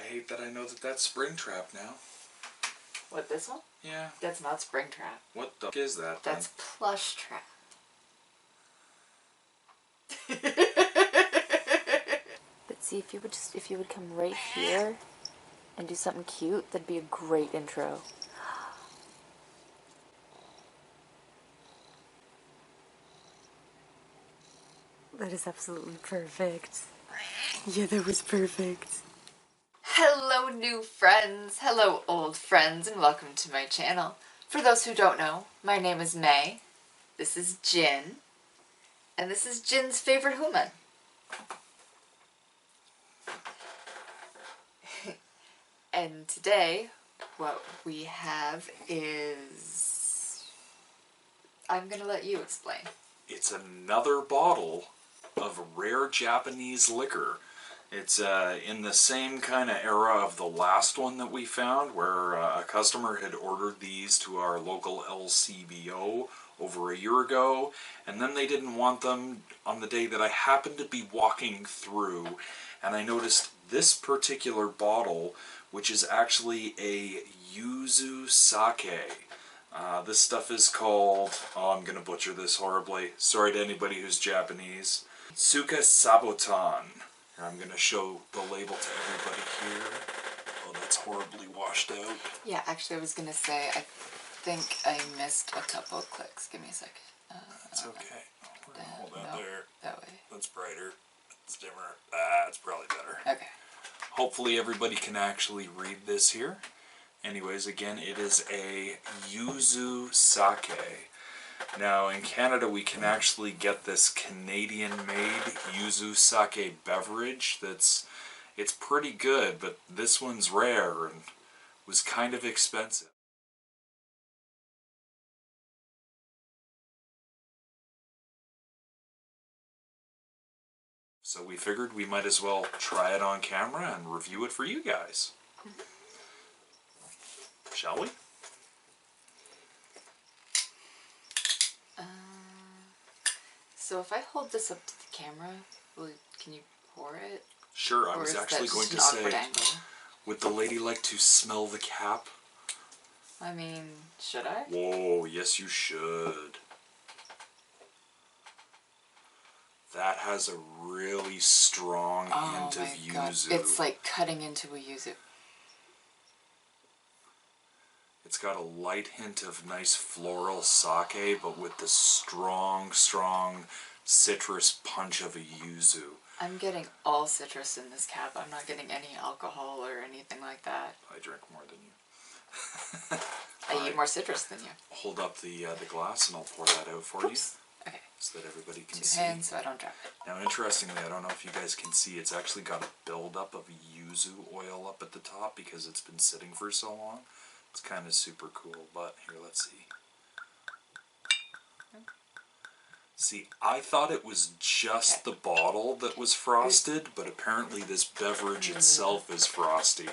hate that I know that that's Springtrap now. What, this one? Yeah. That's not Springtrap. What the f is that then? That's Plushtrap. But see, if you would come right here and do something cute, that'd be a great intro. That is absolutely perfect. Yeah, that was perfect. Hello, new friends. Hello, old friends, and welcome to my channel. For those who don't know, my name is May. This is Jin. And this is Jin's favorite human. And today, what we have is... I'm gonna let you explain. It's another bottle of rare Japanese liquor. It's in the same kind of era of the last one that we found, where a customer had ordered these to our local LCBO over a year ago, and then they didn't want them on the day that I happened to be walking through, and I noticed this particular bottle, which is actually a yuzu sake. This stuff is called, oh, I'm going to butcher this horribly. Sorry to anybody who's Japanese. Tsukasabotan. Here, I'm going to show the label to everybody here. Oh, that's horribly washed out. Yeah, actually I was going to say, I think I missed a couple of clicks. Give me a second. It's okay. We're going to hold that there. That way. That's brighter. It's dimmer. It's probably better. Okay. Hopefully everybody can actually read this here. Anyways, again, it is a yuzu sake. Now, in Canada, we can actually get this Canadian-made yuzu sake beverage it's pretty good, but this one's rare and was kind of expensive. So we figured we might as well try it on camera and review it for you guys. Shall we? So if I hold this up to the camera, can you pour it? Sure, I was actually going to say, angle? would the lady like to smell the cap? I mean, should I? Whoa, yes you should. That has a really strong hint of yuzu. God. It's like cutting into a yuzu. It's got a light hint of nice floral sake, but with the strong, strong citrus punch of a yuzu. I'm getting all citrus in this cap. I'm not getting any alcohol or anything like that. I drink more than you. I eat more citrus than you. Hold up the glass and I'll pour that out for you. Okay. So that everybody can see. 2 hands so I don't drop it. Now, interestingly, I don't know if you guys can see, it's actually got a buildup of yuzu oil up at the top because it's been sitting for so long. It's kind of super cool, but here, let's see. See, I thought it was just the bottle that was frosted, but apparently this beverage itself is frosty.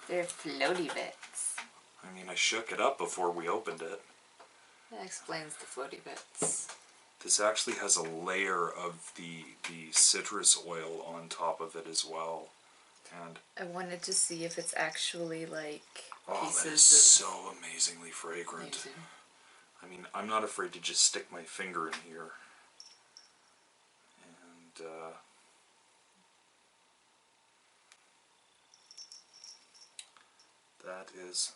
They're floaty bits. I mean, I shook it up before we opened it. That explains the floaty bits. This actually has a layer of the citrus oil on top of it as well. And I wanted to see if it's actually like pieces that is so amazingly fragrant. yuzu. I mean, I'm not afraid to just stick my finger in here. And, that is...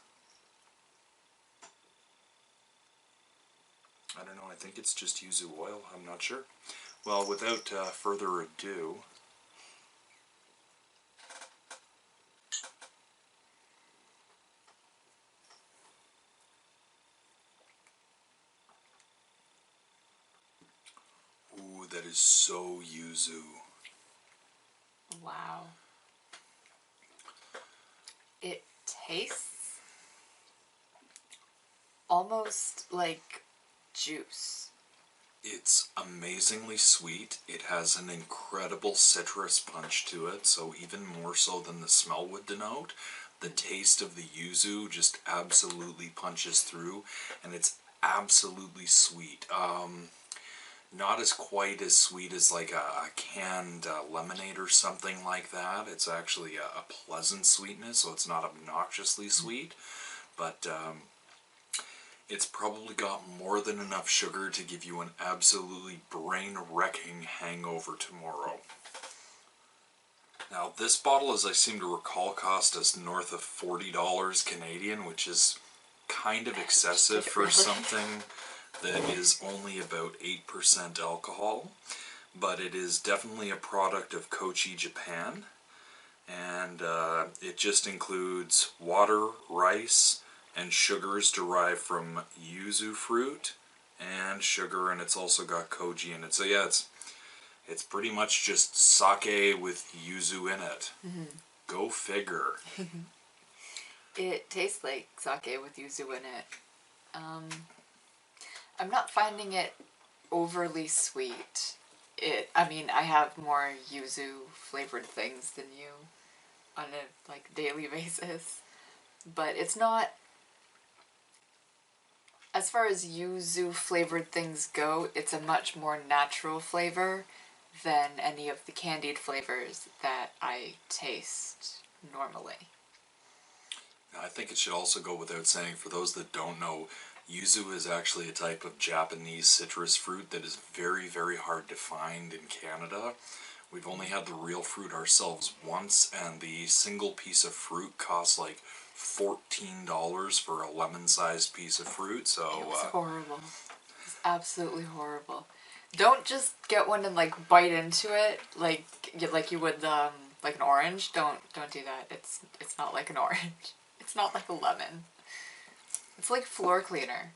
I don't know, I think it's just yuzu oil, I'm not sure. Well, without further ado... Ooh, that is so yuzu. Wow. It tastes almost like juice. It's amazingly sweet. It has an incredible citrus punch to it, so even more so than the smell would denote. The taste of the yuzu just absolutely punches through, and it's absolutely sweet. Not as quite as sweet as like a canned lemonade or something like that. It's actually a pleasant sweetness, so it's not obnoxiously sweet, but it's probably got more than enough sugar to give you an absolutely brain-wrecking hangover tomorrow. Now, this bottle, as I seem to recall, cost us north of $40 Canadian, which is kind of excessive for something that is only about 8% alcohol. But it is definitely a product of Kochi, Japan. And it just includes water, rice, and sugars derived from yuzu fruit and sugar, and it's also got koji in it. So yeah, it's pretty much just sake with yuzu in it. Go figure. It tastes like sake with yuzu in it. I'm not finding it overly sweet. I mean, I have more yuzu flavored things than you on a like daily basis, but it's not. As far as yuzu flavored things go, it's a much more natural flavor than any of the candied flavors that I taste normally. Now, I think it should also go without saying, for those that don't know, yuzu is actually a type of Japanese citrus fruit that is very, very hard to find in Canada. We've only had the real fruit ourselves once, and the single piece of fruit costs like $14 for a lemon-sized piece of fruit. So it was horrible. It was absolutely horrible. Don't just get one and like bite into it like you would like an orange. Don't do that. It's not like an orange. It's not like a lemon. It's like floor cleaner.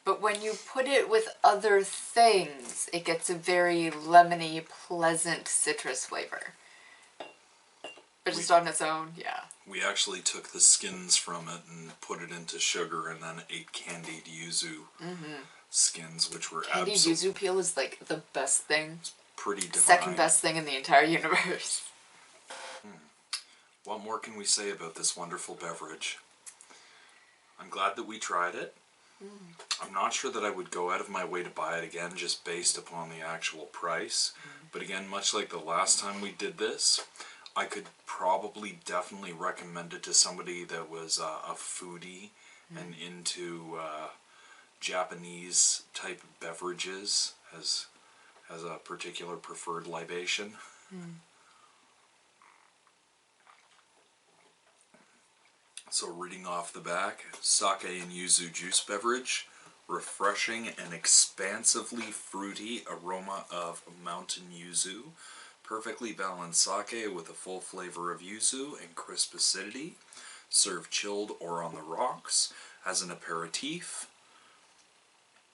But when you put it with other things, it gets a very lemony, pleasant citrus flavor. But just on its own, yeah. We actually took the skins from it and put it into sugar and then ate candied yuzu skins, which were candied yuzu peel is like the best thing. Pretty divine. Second best thing in the entire universe. What more can we say about this wonderful beverage? I'm glad that we tried it. I'm not sure that I would go out of my way to buy it again just based upon the actual price. But again, much like the last time we did this, I could probably definitely recommend it to somebody that was a foodie and into Japanese type beverages as a particular preferred libation. So reading off the back, sake and yuzu juice beverage, refreshing and expansively fruity aroma of mountain yuzu, perfectly balanced sake with a full flavor of yuzu and crisp acidity, served chilled or on the rocks, as an aperitif,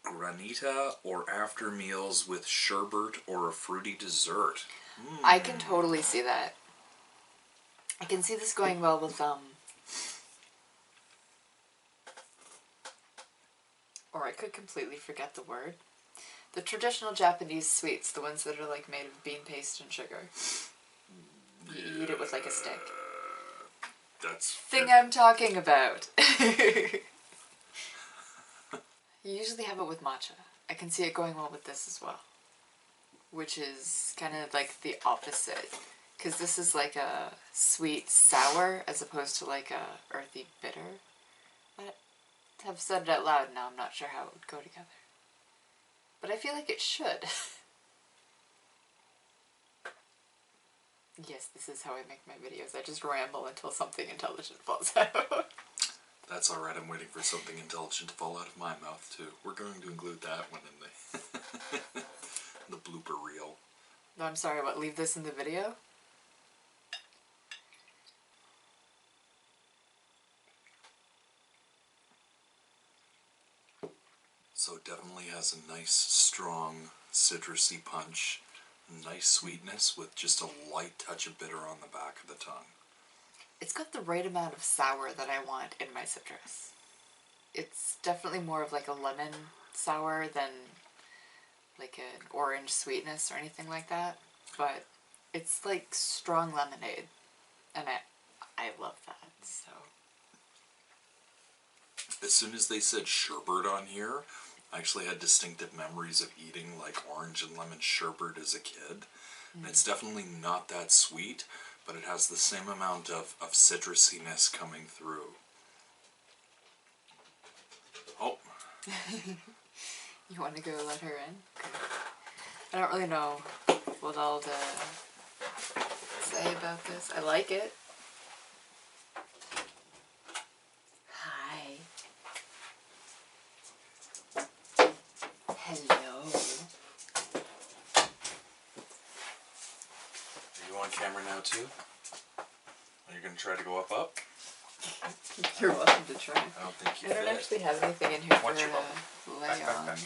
granita, or after meals with sherbet or a fruity dessert. I can totally see that. I can see this going well with or I could completely forget the word. The traditional Japanese sweets, the ones that are like made of bean paste and sugar. You eat it with like a stick. That's thing I'm talking about. You usually have it with matcha. I can see it going well with this as well. Which is kind of like the opposite. Because this is like a sweet sour as opposed to like a earthy bitter. But to have said it out loud now, I'm not sure how it would go together. But I feel like it should. Yes, this is how I make my videos. I just ramble until something intelligent falls out. That's alright, I'm waiting for something intelligent to fall out of my mouth too. We're going to include that one in the, the blooper reel. No, I'm sorry, what, leave this in the video? So it definitely has a nice, strong, citrusy punch, nice sweetness with just a light touch of bitter on the back of the tongue. It's got the right amount of sour that I want in my citrus. It's definitely more of like a lemon sour than like an orange sweetness or anything like that. But it's like strong lemonade. And I love that, so. As soon as they said sherbet on here, I actually had distinctive memories of eating like orange and lemon sherbet as a kid. And it's definitely not that sweet, but it has the same amount of citrusiness coming through. Oh. You want to go let her in? I don't really know what all to say about this. I like it. Hi. Hello. Are you on camera now too? Are you going to try to go up? You're welcome to try. I don't think you I don't fit. actually have anything in here for Watch her your bum. to lay Back, on. back.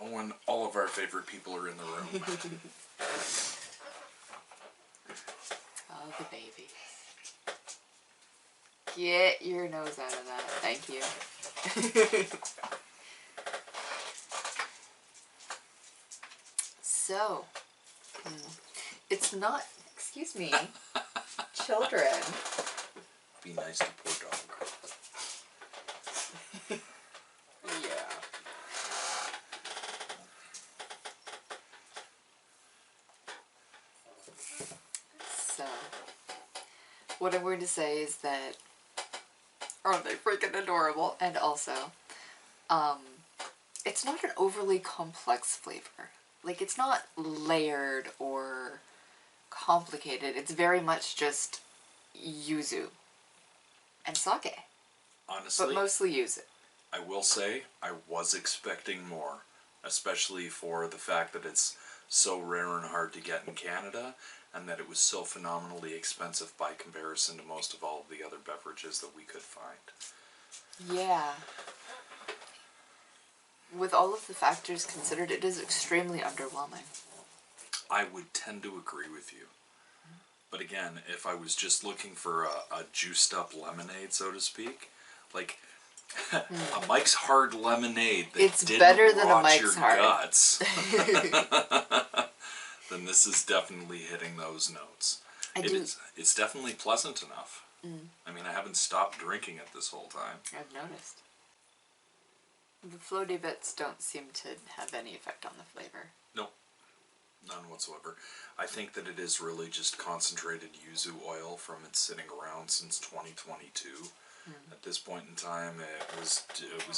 When all of our favorite people are in the room. Oh, the baby. Get your nose out of that. Thank you. So, it's not, excuse me, children. Be nice to poor dog. Yeah. So, what I'm going to say is that, aren't they freaking adorable? And also, it's not an overly complex flavor. Like, it's not layered or complicated. It's very much just yuzu and sake. Honestly, But mostly yuzu. I will say I was expecting more, especially for the fact that it's so rare and hard to get in Canada, and that it was so phenomenally expensive by comparison to most of all of the other beverages that we could find. Yeah. With all of the factors considered, it is extremely underwhelming. I would tend to agree with you. But again, if I was just looking for a juiced up lemonade, so to speak, like a Mike's Hard lemonade that It's didn't better than a rot Mike's your Hard. guts, then this is definitely hitting those notes. It's definitely pleasant enough. I mean, I haven't stopped drinking it this whole time. I've noticed. The floaty bits don't seem to have any effect on the flavor. Nope. None whatsoever. I think that it is really just concentrated yuzu oil from it sitting around since 2022. At this point in time, it was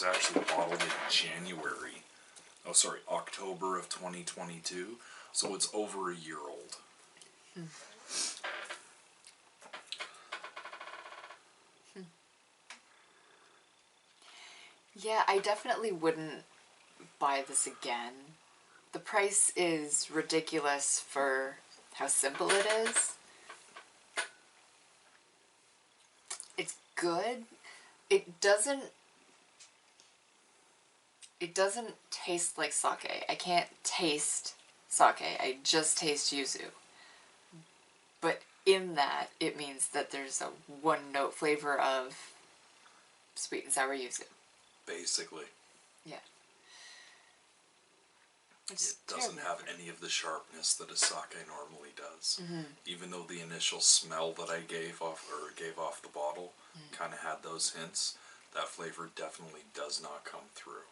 actually bottled in January. Oh, sorry, October of 2022. So it's over a year old. Yeah, I definitely wouldn't buy this again. The price is ridiculous for how simple it is. It's good. It doesn't taste like sake. I can't taste sake. I just taste yuzu. But in that, it means that there's a one-note flavor of sweet and sour yuzu. Basically. Yeah. It doesn't have any of the sharpness that a sake normally does. Even though the initial smell that I gave off the bottle kind of had those hints, that flavor definitely does not come through.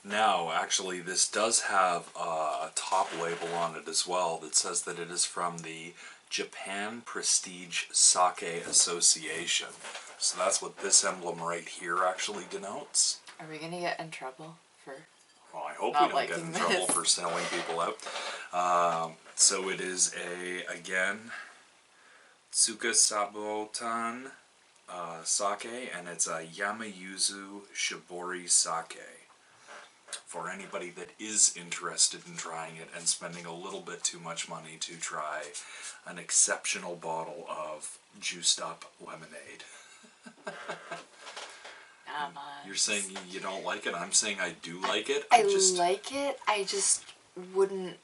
Now, actually, this does have a top label on it as well that says that it is from the Japan Prestige Sake Association. So that's what this emblem right here actually denotes. Are we gonna get in trouble for... Well, I hope not we don't get in trouble this? for selling people out. So it is again, Tsukasabotan sake, and it's a Yamayuzu Shibori sake. For anybody that is interested in trying it and spending a little bit too much money to try an exceptional bottle of juiced up lemonade. You're saying you don't like it. I'm saying I do like it. I like it. I just wouldn't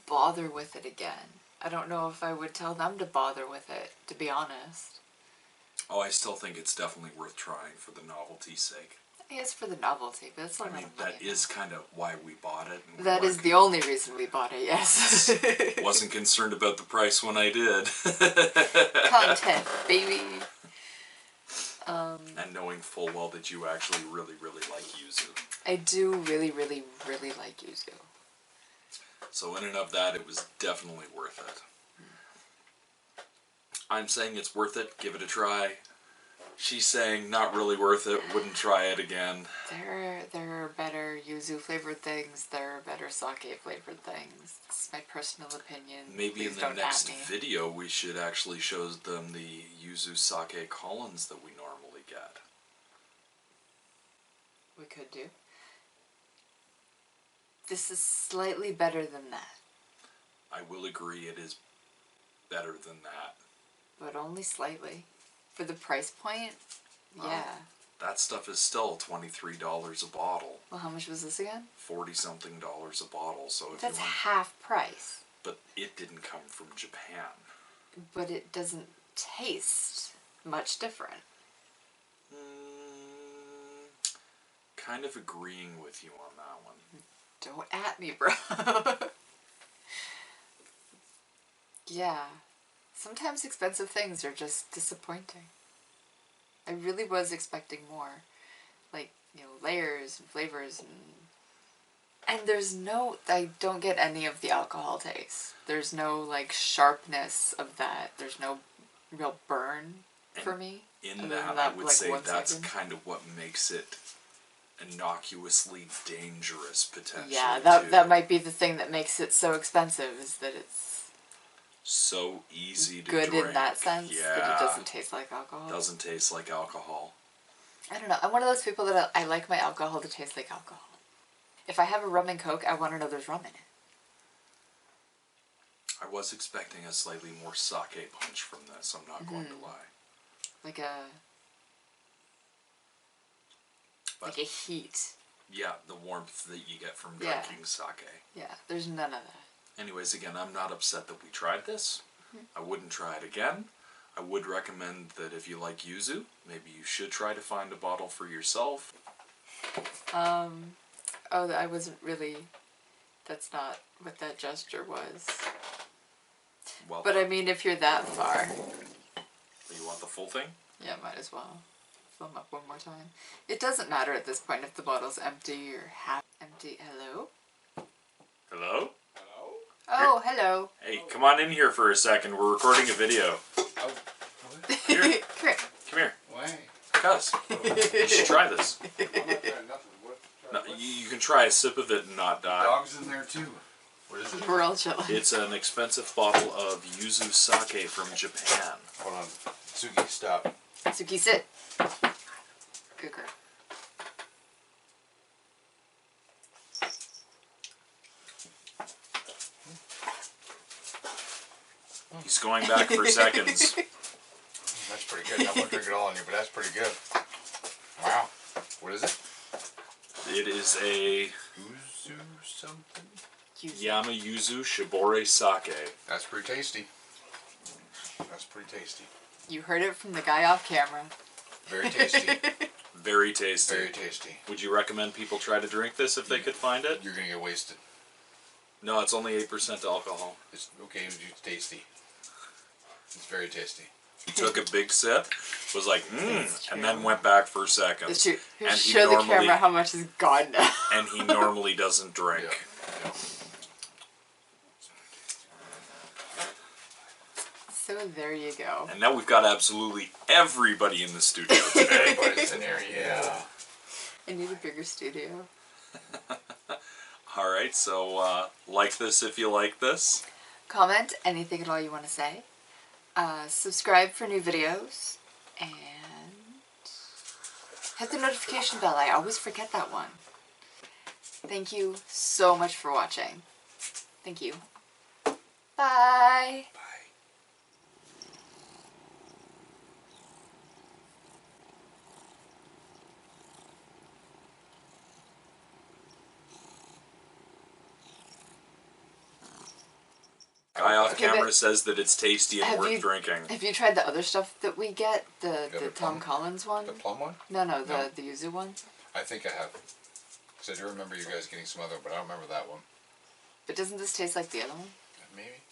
bother with it again. I don't know if I would tell them to bother with it, to be honest. Oh, I still think it's definitely worth trying for the novelty's sake. I guess for the novelty, but it's a lot of money. That is kind of why we bought it. That is the only reason we bought it, yes. Wasn't concerned about the price when I did. Content, baby. And knowing full well that you actually really, really like yuzu. I do really, really, really like yuzu. So in and of that, it was definitely worth it. I'm saying it's worth it. Give it a try. She's saying not really worth it. Wouldn't try it again. There are better yuzu flavored things. There are better sake flavored things. It's my personal opinion. Maybe Please in the don't next at me. video we should actually show them the yuzu sake Collins that we normally get. We could do. This is slightly better than that. I will agree it is better than that. But only slightly. For the price point, yeah. That stuff is still $23 a bottle. Well, how much was this again? $40-something a bottle. So if That's you want, half price. but it didn't come from Japan. But it doesn't taste much different. Kind of agreeing with you on that one. Don't at me, bro. Yeah. Sometimes expensive things are just disappointing. I really was expecting more. Like, layers and flavors and there's no, I don't get any of the alcohol taste. There's no, like, sharpness of that. There's no real burn for me. In that, I would say that's kind of what makes it innocuously dangerous, potentially. Yeah, that might be the thing that makes it so expensive, is that it's so easy to good drink. In that sense, yeah. that it doesn't taste like alcohol. Doesn't taste like alcohol. I don't know. I'm one of those people that I like my alcohol to taste like alcohol. If I have a rum and coke, I want to know there's rum in it. I was expecting a slightly more sake punch from this, I'm not going to lie. Like a heat. Yeah, the warmth that you get from drinking sake. Yeah, there's none of that. Anyways, again, I'm not upset that we tried this. I wouldn't try it again. I would recommend that if you like yuzu, maybe you should try to find a bottle for yourself. Oh, I wasn't really... That's not what that gesture was. Well, but I mean, if you're that far... You want the full thing? Yeah, might as well. Fill them up one more time. It doesn't matter at this point if the bottle's empty or half empty. Hello? Hello? Hello? Oh, hello. Hey, come on in here for a second. We're recording a video. Oh, what? Here. Come here. Come here. Why? Cuz. You should try this. I'm not trying nothing. What? No, you can try a sip of it and not die. Dog's in there too. What is it? We're all chilling. It's an expensive bottle of yuzu sake from Japan. Hold on. Suki, stop. Suki, sit. Good girl. He's going back for seconds. That's pretty good. I won't drink it all on you, but that's pretty good. Wow. What is it? It is a Uzu something? Yamayuzu Shibori sake. That's pretty tasty. That's pretty tasty. You heard it from the guy off camera. Very tasty. Very tasty. Very tasty. Would you recommend people try to drink this if they could find it? You're going to get wasted. No, it's only 8% alcohol. It's okay, it's tasty. It's very tasty. He took a big sip, was like, and then went back for seconds. And show the camera how much is gone now. And he normally doesn't drink. Yeah. So there you go. And now we've got absolutely everybody in the studio today. Everybody's in there, yeah. I need a bigger studio. Alright, so like this if you like this. Comment anything at all you want to say. Subscribe for new videos. And hit the notification bell. I always forget that one. Thank you so much for watching. Thank you. Bye. Guy off camera says that it's tasty and worth drinking. Have you tried the other stuff that we get? The The Tom Collins one? The plum one? No, the yuzu one. I think I have. Because I do remember you guys getting some other, but I don't remember that one. But doesn't this taste like the other one? Maybe.